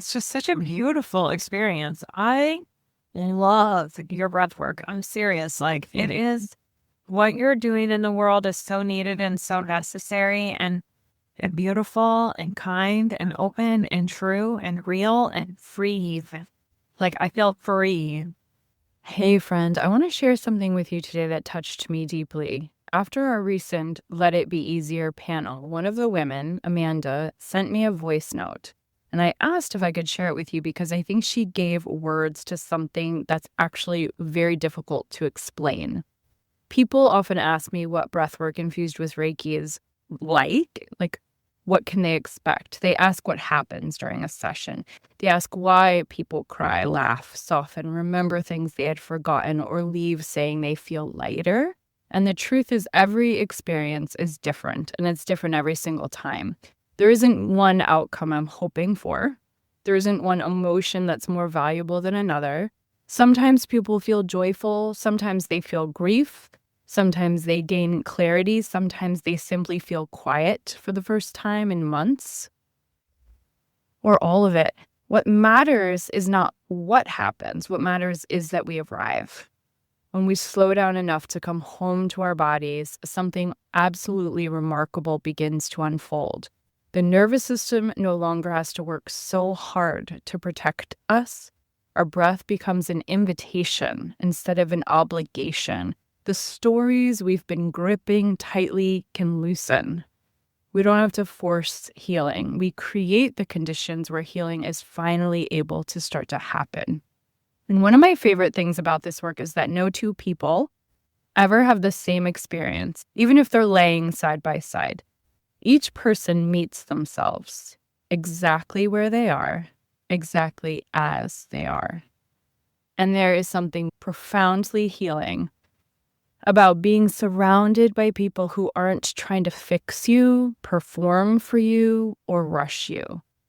it's just such a beautiful experience. I love your breath work. I'm serious. Like, it is what you're doing in the world is so needed and so necessary and beautiful and kind and open and true and real and free even. Like, I feel free. Hey, friend, I want to share something with you today that touched me deeply. After our recent Let It Be Easier panel, one of the women, Amanda, sent me a voice note. And I asked if I could share it with you because I think she gave words to something that's actually very difficult to explain. People often ask me what breathwork infused with Reiki is like what can they expect? They ask what happens during a session. They ask why people cry, laugh, soften, remember things they had forgotten, or leave saying they feel lighter. And the truth is every experience is different, and it's different every single time. There isn't one outcome I'm hoping for. There isn't one emotion that's more valuable than another. Sometimes people feel joyful. Sometimes they feel grief. Sometimes they gain clarity. Sometimes they simply feel quiet for the first time in months. Or all of it. What matters is not what happens. What matters is that we arrive. When we slow down enough to come home to our bodies, something absolutely remarkable begins to unfold. The nervous system no longer has to work so hard to protect us. Our breath becomes an invitation instead of an obligation. The stories we've been gripping tightly can loosen. We don't have to force healing. We create the conditions where healing is finally able to start to happen. And one of my favorite things about this work is that no two people ever have the same experience, even if they're laying side by side. Each person meets themselves exactly where they are, exactly as they are. And there is something profoundly healing about being surrounded by people who aren't trying to fix you, perform for you, or rush you.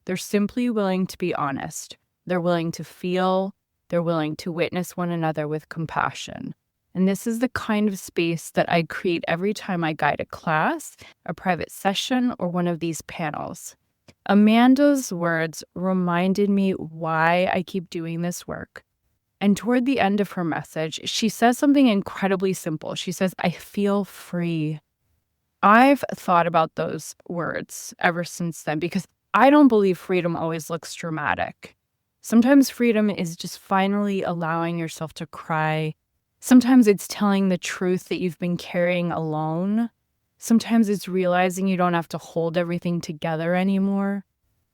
They're simply willing to be honest. They're willing to feel. They're willing to witness one another with compassion. And this is the kind of space that I create every time I guide a class, a private session, or one of these panels. Amanda's words reminded me why I keep doing this work. And toward the end of her message, she says something incredibly simple. She says, I feel free. I've thought about those words ever since then because I don't believe freedom always looks dramatic. Sometimes freedom is just finally allowing yourself to cry. Sometimes it's telling the truth that you've been carrying alone. Sometimes it's realizing you don't have to hold everything together anymore.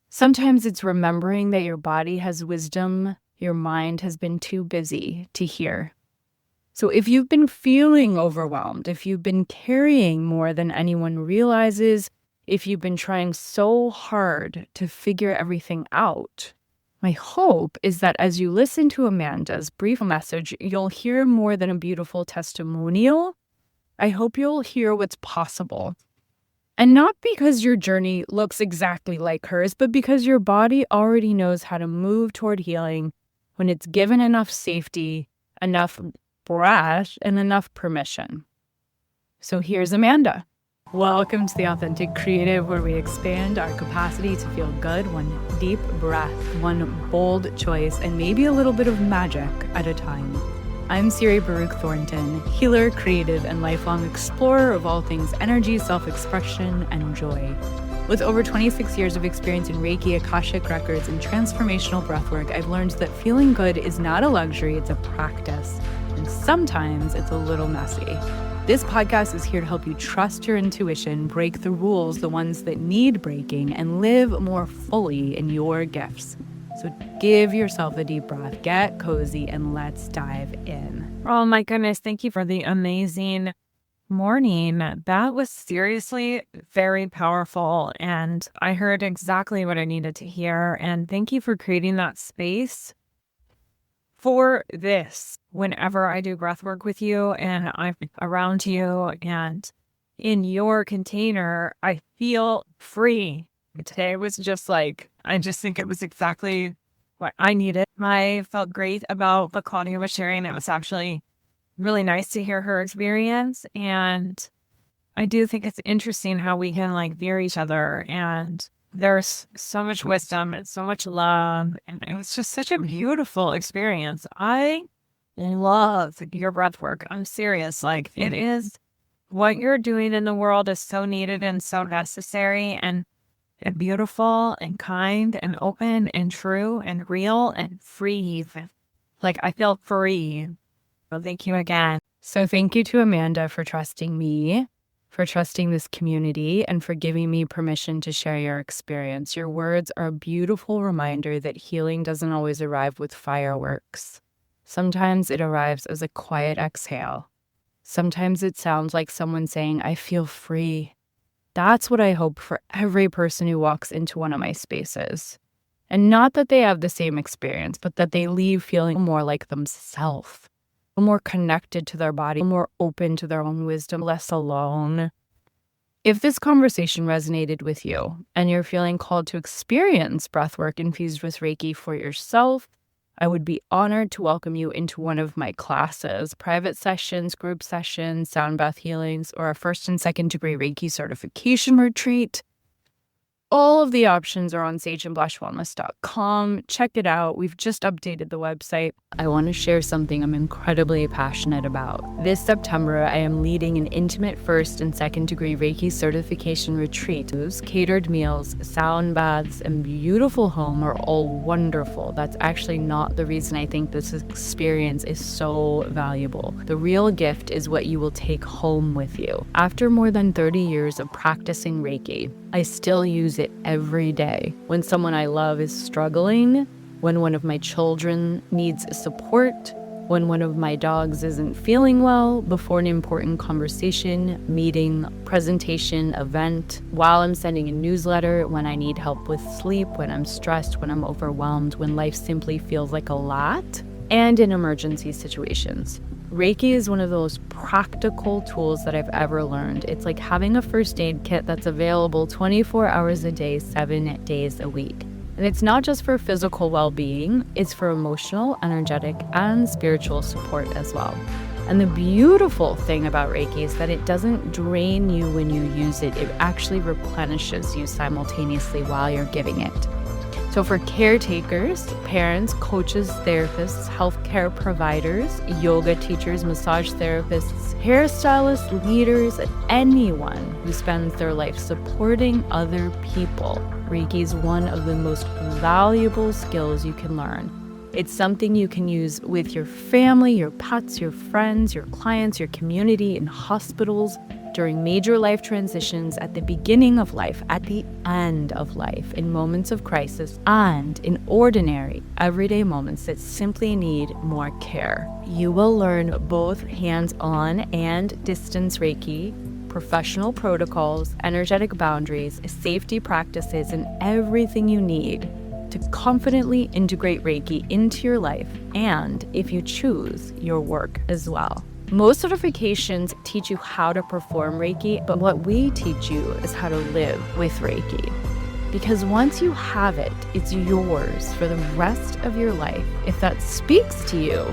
Sometimes it's remembering that your body has wisdom your mind has been too busy to hear. So if you've been feeling overwhelmed, if you've been carrying more than anyone realizes, if you've been trying so hard to figure everything out, my hope is that as you listen to Amanda's brief message, you'll hear more than a beautiful testimonial. I hope you'll hear what's possible. And not because your journey looks exactly like hers, but because your body already knows how to move toward healing when it's given enough safety, enough breath, and enough permission. So here's Amanda. Welcome to the Authentic Creative, where we expand our capacity to feel good one deep breath, one bold choice, and maybe a little bit of magic at a time. I'm Siri Baruch Thornton, healer, creative, and lifelong explorer of all things energy, self-expression, and joy. With over 26 years of experience in Reiki, Akashic Records, and transformational breathwork, I've learned that feeling good is not a luxury, it's a practice. And sometimes it's a little messy. This podcast is here to help you trust your intuition, break the rules, the ones that need breaking, and live more fully in your gifts. So give yourself a deep breath, get cozy, and let's dive in. Oh my goodness. Thank you for the amazing morning. That was seriously very powerful. And I heard exactly what I needed to hear. And thank you for creating that space for this. Whenever I do breath work with you and I'm around you and in your container, I feel free. Today was just like, I just think it was exactly what I needed. I felt great about what Claudia was sharing. It was actually really nice to hear her experience. And I do think it's interesting how we can like veer each other and There's so much wisdom and so much love. And it was just such a beautiful experience. I love your breath work. I'm serious. Like, it is what you're doing in the world is so needed and so necessary and beautiful and kind and open and true and real and free. Like, I feel free. Well, thank you again. So thank you to Amanda for trusting me, for trusting this community, and for giving me permission to share your experience. Your words are a beautiful reminder that healing doesn't always arrive with fireworks. Sometimes it arrives as a quiet exhale. Sometimes it sounds like someone saying, I feel free. That's what I hope for every person who walks into one of my spaces. And not that they have the same experience, but that they leave feeling more like themselves, more connected to their body, more open to their own wisdom, less alone. If this conversation resonated with you and you're feeling called to experience breathwork infused with Reiki for yourself, I would be honored to welcome you into one of my classes, private sessions, group sessions, sound bath healings, or a first and second degree Reiki certification retreat. All of the options are on sageandblushwellness.com. Check it out. We've just updated the website. I want to share something I'm incredibly passionate about. This September, I am leading an intimate first and second degree Reiki certification retreat. Those catered meals, sound baths, and beautiful home are all wonderful. That's actually not the reason I think this experience is so valuable. The real gift is what you will take home with you. After more than 30 years of practicing Reiki, I still use it every day. When someone I love is struggling, when one of my children needs support, when one of my dogs isn't feeling well, before an important conversation, meeting, presentation, event, while I'm sending a newsletter, when I need help with sleep, when I'm stressed, when I'm overwhelmed, when life simply feels like a lot, and in emergency situations. Reiki is one of those practical tools that I've ever learned. It's like having a first aid kit that's available 24 hours a day, 7 days a week. And it's not just for physical well-being, it's for emotional, energetic, and spiritual support as well. And the beautiful thing about Reiki is that it doesn't drain you when you use it. It actually replenishes you simultaneously while you're giving it. So for caretakers, parents, coaches, therapists, healthcare providers, yoga teachers, massage therapists, hairstylists, leaders, and anyone who spends their life supporting other people, Reiki is one of the most valuable skills you can learn. It's something you can use with your family, your pets, your friends, your clients, your community, in hospitals, during major life transitions, at the beginning of life, at the end of life, in moments of crisis, and in ordinary, everyday moments that simply need more care. You will learn both hands-on and distance Reiki, professional protocols, energetic boundaries, safety practices, and everything you need to confidently integrate Reiki into your life and, if you choose, your work as well. Most certifications teach you how to perform Reiki, but what we teach you is how to live with Reiki. Because once you have it, it's yours for the rest of your life. If that speaks to you,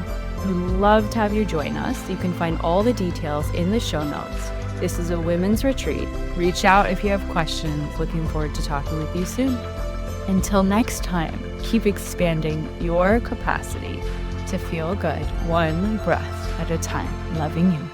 we'd love to have you join us. You can find all the details in the show notes. This is a women's retreat. Reach out if you have questions. Looking forward to talking with you soon. Until next time, keep expanding your capacity to feel good, one breath at a time. Loving you.